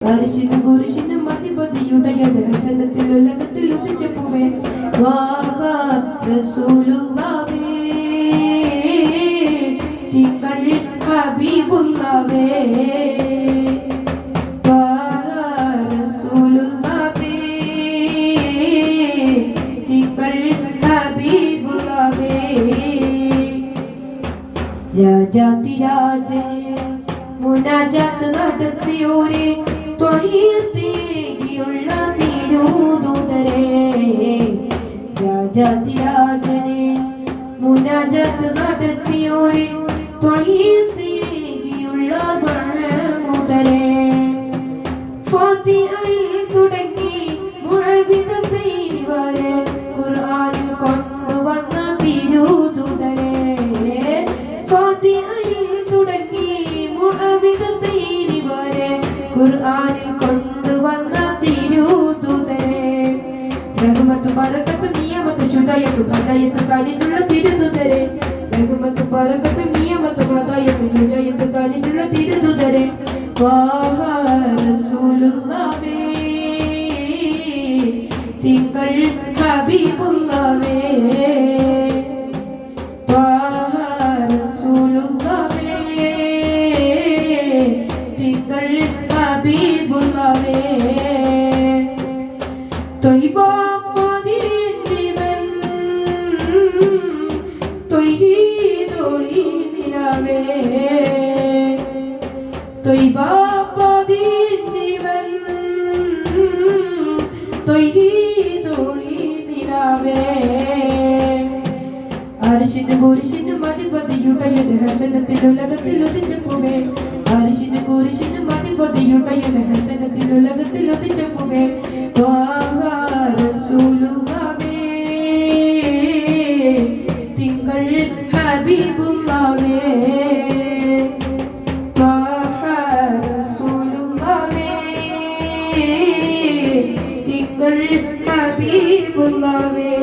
അരിശിനും കുരിശിനും അധിപതിയുടയത് ഹസനത്തിൽ ഉലകത്തിൽ ഉദിച്ച പൂവേ ത്വാഹ റസൂലുള്ളാഹേ തിങ്കൾ ഹബീബുള്ളാഹേ ത്വാഹ റസൂലുള്ളാഹേ തിങ്കൾ ഹബീബുള്ളാഹേ രാജാതിരാജേ മുനാജാത്ത് നടത്തിയോരേ തൊഴിയുള്ള തിരുദൂതരേ രാജാതിരാജനെ മുനാജാത്ത് നടത്തിയോരേ തൊഴിയുള്ള മഹമൂദരേ ഫാത്തിഹയിൽ തുടങ്ങി മുഅ്വിദത്തൈ വരെ ഖുർആനിൽ കൊണ്ടുവന്ന തിരുദൂതരേ ഫാത്തിഹയിൽ തുടങ്ങി മുഅ്വിദത്തൈ വരെ ഖുർആനിൽ കൊണ്ടുവന്ന തിരുദൂതരേ റഹ്മത്ത് ബറകത്ത് നിയമത്ത് ഹുദായത്ത് ഹദായത്ത് കാണിനുള്ള തിരുദൂതരേ റഹ്മത്ത് ബറകത്ത് നിയമത്ത് ഹദായത്ത് ഹുദായത്ത് കാണിനുള്ള തിരുദൂതരേ ത്വാഹ റസൂലുള്ളാഹേ തിങ്കൾ ഹബീബുള്ളാഹേ ത്വാഹ റസൂലുള്ളാഹേ തിങ്കൾ ഹബീബുള്ളാഹേ ത്വയ്ബ മദീൻ ജീവൻ ത്വയ്ഹീദൊളി നിലാവേ ത്വയ്ബ മദീൻ ജീവൻ ത്വയ്ഹീദൊളി നിലാവേ അർശിനും കുരിശിനും അധിപതിയുടയത് ഹസനത്തിൽ ഉലകത്തിൽ ഉദിച്ച പൂവേ അർശിനും കുരിശിനും അധിപതിയുടയത് ഹസനത്തിൽ ഉലകത്തിൽ ഉദിച്ച പൂവേ ത്വാഹ റസൂലുള്ളാഹേ തിങ്കൾ ഹബീബുള്ളാഹേ ത്വാഹ റസൂലുള്ളാഹേ തിങ്കൾ ഹബീബുള്ളാഹേ